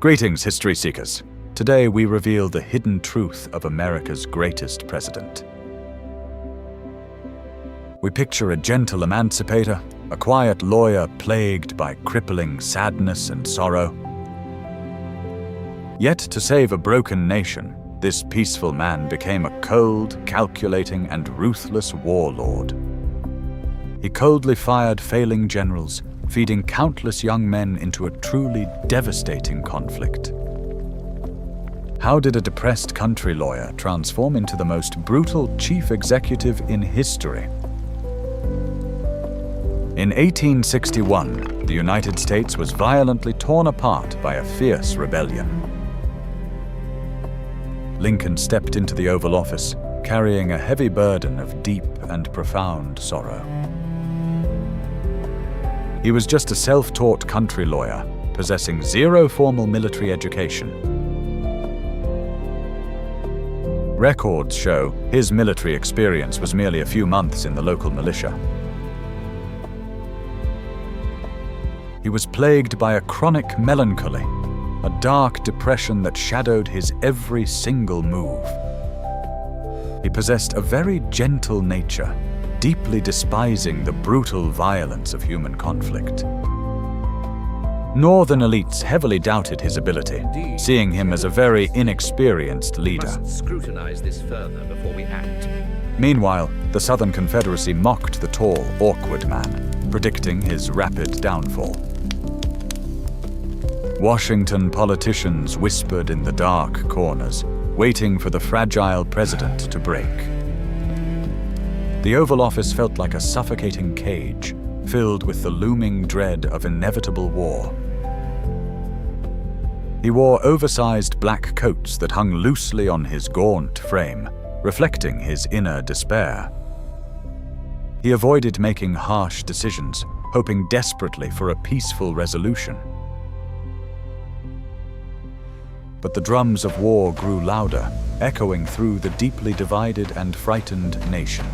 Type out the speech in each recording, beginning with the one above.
Greetings, history seekers. Today we reveal the hidden truth of America's greatest president. We picture a gentle emancipator, a quiet lawyer plagued by crippling sadness and sorrow. Yet to save a broken nation, this peaceful man became a cold, calculating, and ruthless warlord. He coldly fired failing generals, feeding countless young men into a truly devastating conflict. How did a depressed country lawyer transform into the most brutal chief executive in history? In 1861, the United States was violently torn apart by a fierce rebellion. Lincoln stepped into the Oval Office, carrying a heavy burden of deep and profound sorrow. He was just a self-taught country lawyer, possessing zero formal military education. Records show his military experience was merely a few months in the local militia. He was plagued by a chronic melancholy, a dark depression that shadowed his every single move. He possessed a very gentle nature, deeply despising the brutal violence of human conflict. Northern elites heavily doubted his ability, seeing him as a very inexperienced leader. We must scrutinize this further before we act. Meanwhile, the Southern Confederacy mocked the tall, awkward man, predicting his rapid downfall. Washington politicians whispered in the dark corners, waiting for the fragile president to break. The Oval Office felt like a suffocating cage, filled with the looming dread of inevitable war. He wore oversized black coats that hung loosely on his gaunt frame, reflecting his inner despair. He avoided making harsh decisions, hoping desperately for a peaceful resolution. But the drums of war grew louder, echoing through the deeply divided and frightened nation.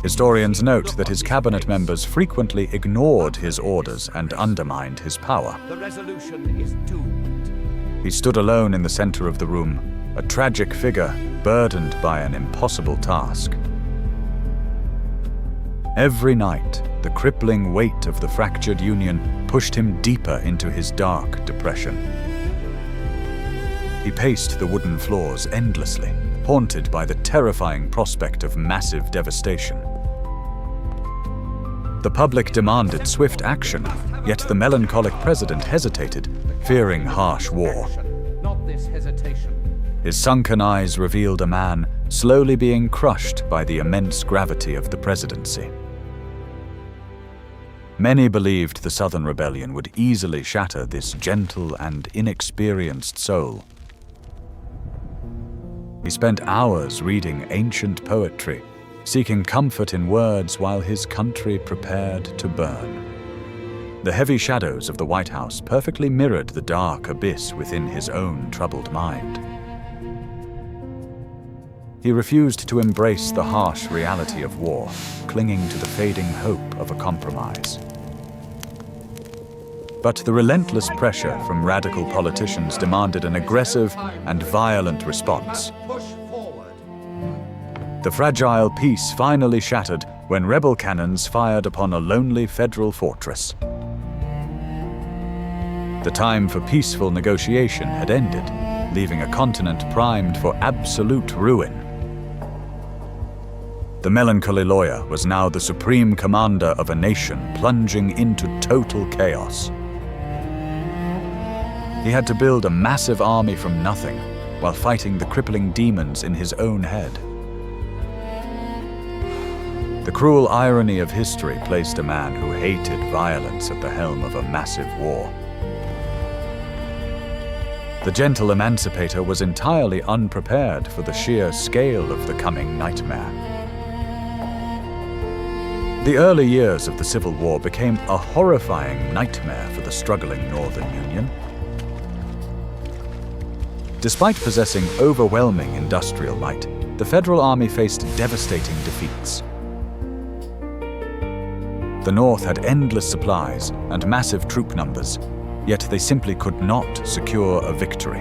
Historians note that his cabinet members frequently ignored his orders and undermined his power. The resolution is doomed. He stood alone in the center of the room, a tragic figure burdened by an impossible task. Every night, the crippling weight of the fractured Union pushed him deeper into his dark depression. He paced the wooden floors endlessly, haunted by the terrifying prospect of massive devastation. The public demanded swift action, yet the melancholic president hesitated, fearing harsh war. Not this hesitation. His sunken eyes revealed a man slowly being crushed by the immense gravity of the presidency. Many believed the Southern Rebellion would easily shatter this gentle and inexperienced soul. He spent hours reading ancient poetry, seeking comfort in words while his country prepared to burn. The heavy shadows of the White House perfectly mirrored the dark abyss within his own troubled mind. He refused to embrace the harsh reality of war, clinging to the fading hope of a compromise. But the relentless pressure from radical politicians demanded an aggressive and violent response. The fragile peace finally shattered when rebel cannons fired upon a lonely federal fortress. The time for peaceful negotiation had ended, leaving a continent primed for absolute ruin. The melancholy lawyer was now the supreme commander of a nation plunging into total chaos. He had to build a massive army from nothing while fighting the crippling demons in his own head. The cruel irony of history placed a man who hated violence at the helm of a massive war. The gentle emancipator was entirely unprepared for the sheer scale of the coming nightmare. The early years of the Civil War became a horrifying nightmare for the struggling Northern Union. Despite possessing overwhelming industrial might, the Federal Army faced devastating defeats. The North had endless supplies and massive troop numbers, yet they simply could not secure a victory.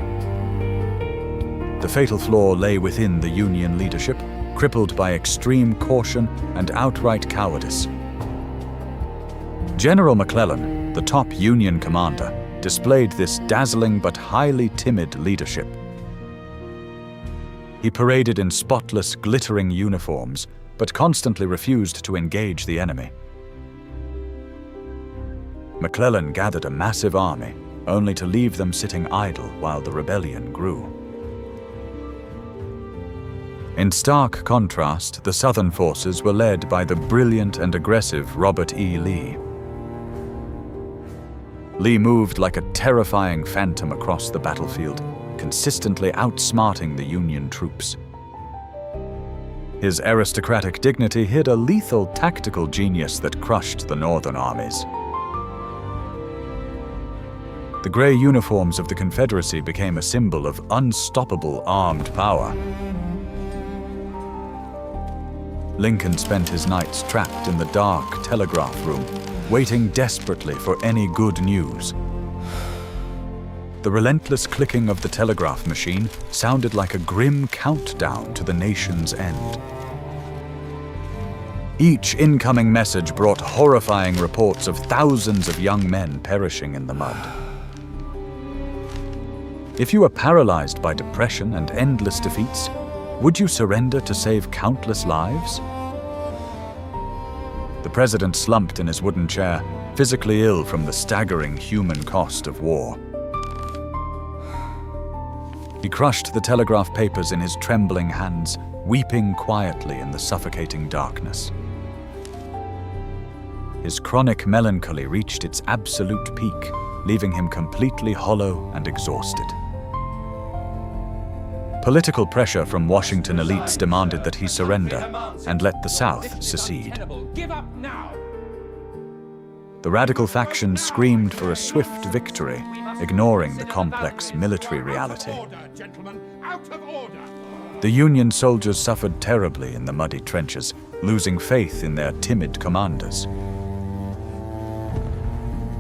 The fatal flaw lay within the Union leadership, crippled by extreme caution and outright cowardice. General McClellan, the top Union commander, displayed this dazzling but highly timid leadership. He paraded in spotless, glittering uniforms, but constantly refused to engage the enemy. McClellan gathered a massive army, only to leave them sitting idle while the rebellion grew. In stark contrast, the Southern forces were led by the brilliant and aggressive Robert E. Lee. Lee moved like a terrifying phantom across the battlefield, consistently outsmarting the Union troops. His aristocratic dignity hid a lethal tactical genius that crushed the Northern armies. The gray uniforms of the Confederacy became a symbol of unstoppable armed power. Lincoln spent his nights trapped in the dark telegraph room, waiting desperately for any good news. The relentless clicking of the telegraph machine sounded like a grim countdown to the nation's end. Each incoming message brought horrifying reports of thousands of young men perishing in the mud. If you were paralyzed by depression and endless defeats, would you surrender to save countless lives? The president slumped in his wooden chair, physically ill from the staggering human cost of war. He crushed the telegraph papers in his trembling hands, weeping quietly in the suffocating darkness. His chronic melancholy reached its absolute peak, leaving him completely hollow and exhausted. Political pressure from Washington elites demanded that he surrender and let the South secede. Give up now! The radical faction screamed for a swift victory, ignoring the complex military reality. The Union soldiers suffered terribly in the muddy trenches, losing faith in their timid commanders.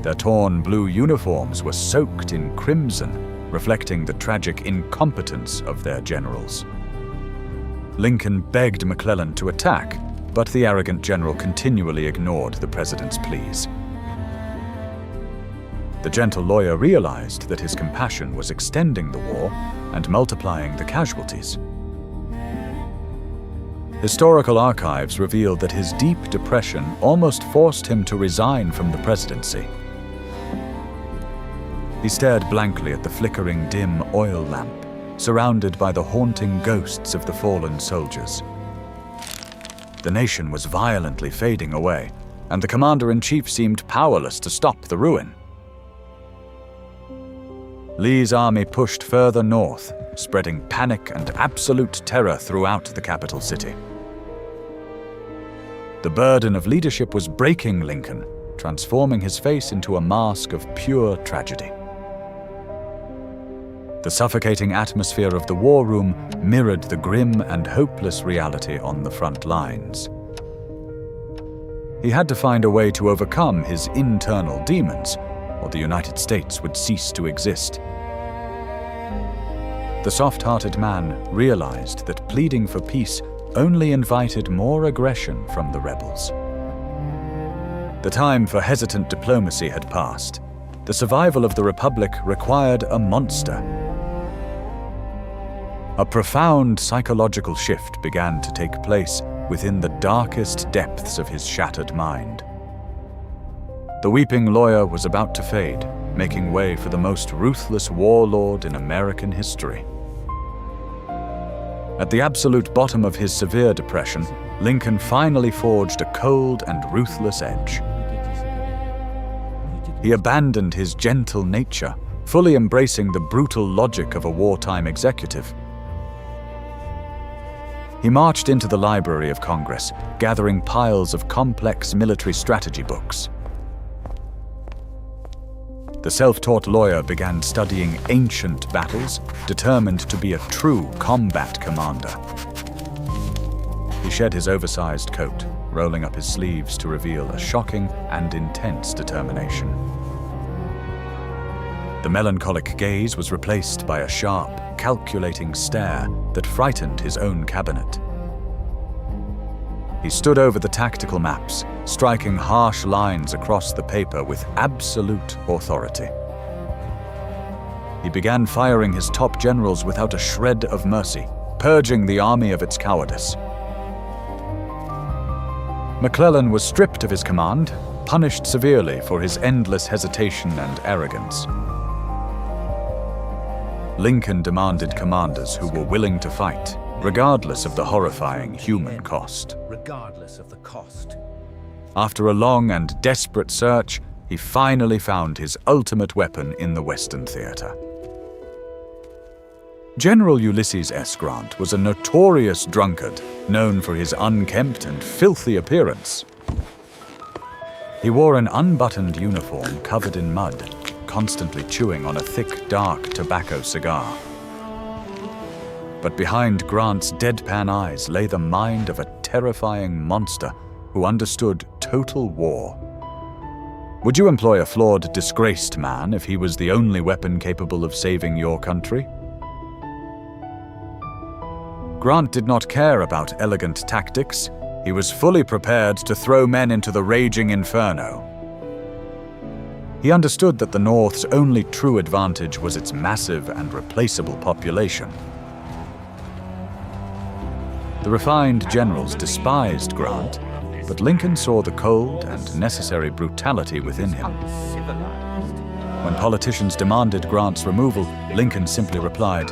Their torn blue uniforms were soaked in crimson, reflecting the tragic incompetence of their generals. Lincoln begged McClellan to attack, but the arrogant general continually ignored the president's pleas. The gentle lawyer realized that his compassion was extending the war and multiplying the casualties. Historical archives revealed that his deep depression almost forced him to resign from the presidency. He stared blankly at the flickering dim oil lamp, surrounded by the haunting ghosts of the fallen soldiers. The nation was violently fading away, and the commander-in-chief seemed powerless to stop the ruin. Lee's army pushed further north, spreading panic and absolute terror throughout the capital city. The burden of leadership was breaking Lincoln, transforming his face into a mask of pure tragedy. The suffocating atmosphere of the war room mirrored the grim and hopeless reality on the front lines. He had to find a way to overcome his internal demons, or the United States would cease to exist. The soft-hearted man realized that pleading for peace only invited more aggression from the rebels. The time for hesitant diplomacy had passed. The survival of the Republic required a monster. A profound psychological shift began to take place within the darkest depths of his shattered mind. The weeping lawyer was about to fade, making way for the most ruthless warlord in American history. At the absolute bottom of his severe depression, Lincoln finally forged a cold and ruthless edge. He abandoned his gentle nature, fully embracing the brutal logic of a wartime executive. He marched into the Library of Congress, gathering piles of complex military strategy books. The self-taught lawyer began studying ancient battles, determined to be a true combat commander. He shed his oversized coat, rolling up his sleeves to reveal a shocking and intense determination. The melancholic gaze was replaced by a sharp, calculating stare that frightened his own cabinet. He stood over the tactical maps, striking harsh lines across the paper with absolute authority. He began firing his top generals without a shred of mercy, purging the army of its cowardice. McClellan was stripped of his command, punished severely for his endless hesitation and arrogance. Lincoln demanded commanders who were willing to fight, regardless of the horrifying human cost. Regardless of the cost. After a long and desperate search, he finally found his ultimate weapon in the Western theater. General Ulysses S. Grant was a notorious drunkard, known for his unkempt and filthy appearance. He wore an unbuttoned uniform covered in mud, constantly chewing on a thick, dark tobacco cigar. But behind Grant's deadpan eyes lay the mind of a terrifying monster who understood total war. Would you employ a flawed, disgraced man if he was the only weapon capable of saving your country? Grant did not care about elegant tactics. He was fully prepared to throw men into the raging inferno. He understood that the North's only true advantage was its massive and replaceable population. The refined generals despised Grant, but Lincoln saw the cold and necessary brutality within him. When politicians demanded Grant's removal, Lincoln simply replied,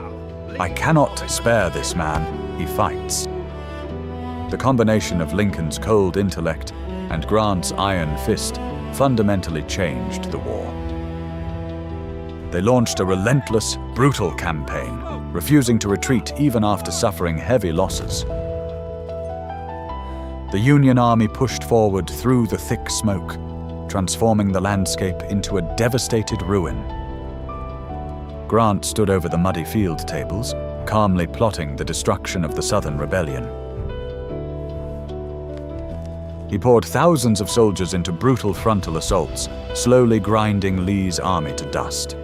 "I cannot spare this man, he fights." The combination of Lincoln's cold intellect and Grant's iron fist fundamentally changed the war. They launched a relentless, brutal campaign, refusing to retreat even after suffering heavy losses. The Union Army pushed forward through the thick smoke, transforming the landscape into a devastated ruin. Grant stood over the muddy field tables, calmly plotting the destruction of the Southern Rebellion. He poured thousands of soldiers into brutal frontal assaults, slowly grinding Lee's army to dust.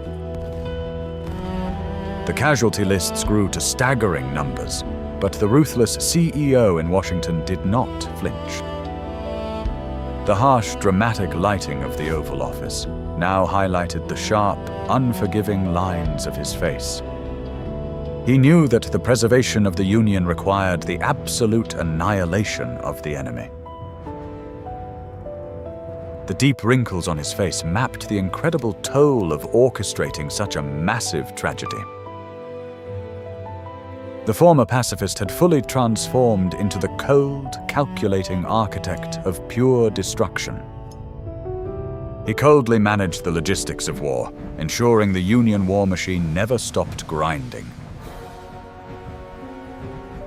The casualty lists grew to staggering numbers, but the ruthless CEO in Washington did not flinch. The harsh, dramatic lighting of the Oval Office now highlighted the sharp, unforgiving lines of his face. He knew that the preservation of the Union required the absolute annihilation of the enemy. The deep wrinkles on his face mapped the incredible toll of orchestrating such a massive tragedy. The former pacifist had fully transformed into the cold, calculating architect of pure destruction. He coldly managed the logistics of war, ensuring the Union war machine never stopped grinding.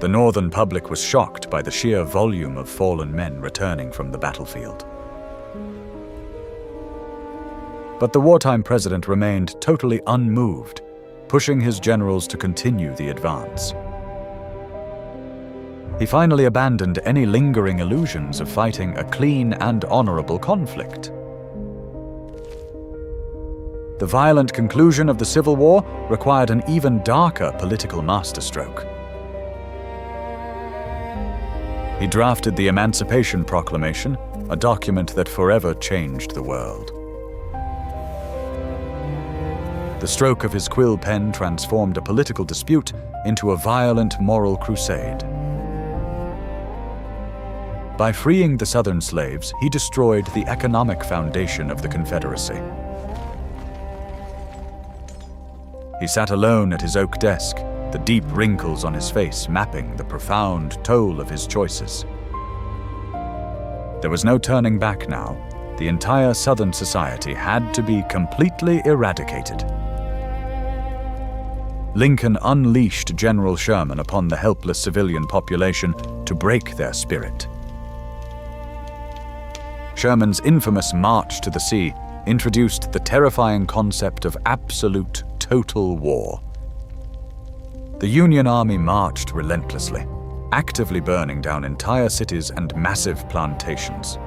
The Northern public was shocked by the sheer volume of fallen men returning from the battlefield. But the wartime president remained totally unmoved, pushing his generals to continue the advance. He finally abandoned any lingering illusions of fighting a clean and honorable conflict. The violent conclusion of the Civil War required an even darker political masterstroke. He drafted the Emancipation Proclamation, a document that forever changed the world. The stroke of his quill pen transformed a political dispute into a violent moral crusade. By freeing the Southern slaves, he destroyed the economic foundation of the Confederacy. He sat alone at his oak desk, the deep wrinkles on his face mapping the profound toll of his choices. There was no turning back now. The entire Southern society had to be completely eradicated. Lincoln unleashed General Sherman upon the helpless civilian population to break their spirit. Sherman's infamous March to the Sea introduced the terrifying concept of absolute, total war. The Union Army marched relentlessly, actively burning down entire cities and massive plantations.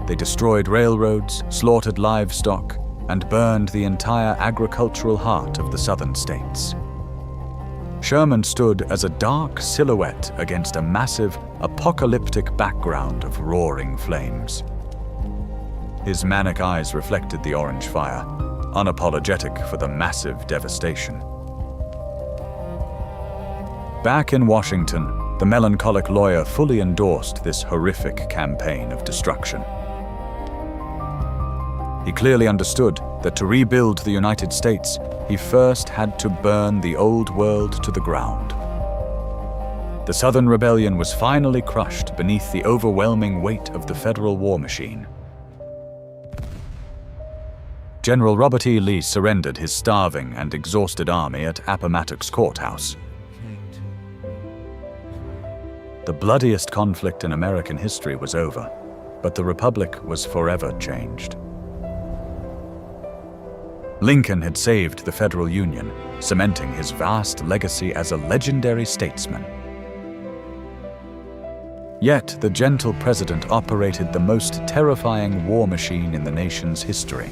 They destroyed railroads, slaughtered livestock, and burned the entire agricultural heart of the southern states. Sherman stood as a dark silhouette against a massive, apocalyptic background of roaring flames. His manic eyes reflected the orange fire, unapologetic for the massive devastation. Back in Washington, the melancholic lawyer fully endorsed this horrific campaign of destruction. He clearly understood that to rebuild the United States, he first had to burn the old world to the ground. The Southern Rebellion was finally crushed beneath the overwhelming weight of the federal war machine. General Robert E. Lee surrendered his starving and exhausted army at Appomattox Courthouse. The bloodiest conflict in American history was over, but the Republic was forever changed. Lincoln had saved the Federal Union, cementing his vast legacy as a legendary statesman. Yet the gentle president operated the most terrifying war machine in the nation's history.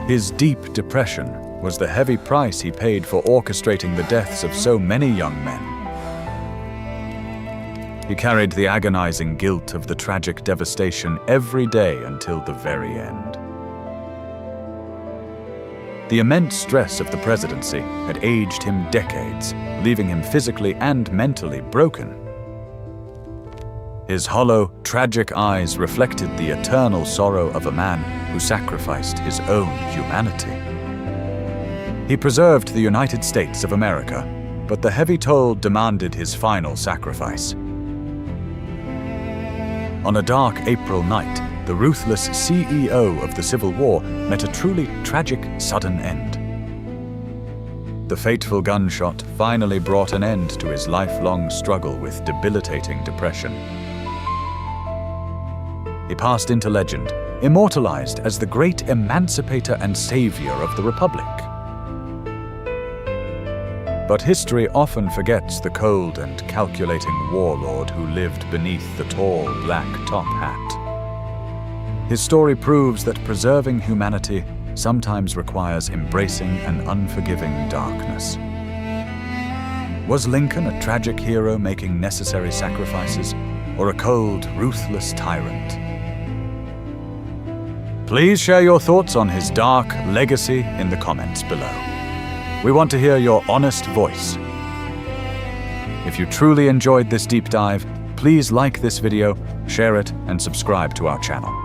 His deep depression was the heavy price he paid for orchestrating the deaths of so many young men. He carried the agonizing guilt of the tragic devastation every day until the very end. The immense stress of the presidency had aged him decades, leaving him physically and mentally broken. His hollow, tragic eyes reflected the eternal sorrow of a man who sacrificed his own humanity. He preserved the United States of America, but the heavy toll demanded his final sacrifice. On a dark April night, the ruthless CEO of the Civil War met a truly tragic sudden end. The fateful gunshot finally brought an end to his lifelong struggle with debilitating depression. He passed into legend, immortalized as the great emancipator and savior of the Republic. But history often forgets the cold and calculating warlord who lived beneath the tall black top hat. His story proves that preserving humanity sometimes requires embracing an unforgiving darkness. Was Lincoln a tragic hero making necessary sacrifices, or a cold, ruthless tyrant? Please share your thoughts on his dark legacy in the comments below. We want to hear your honest voice. If you truly enjoyed this deep dive, please like this video, share it, and subscribe to our channel.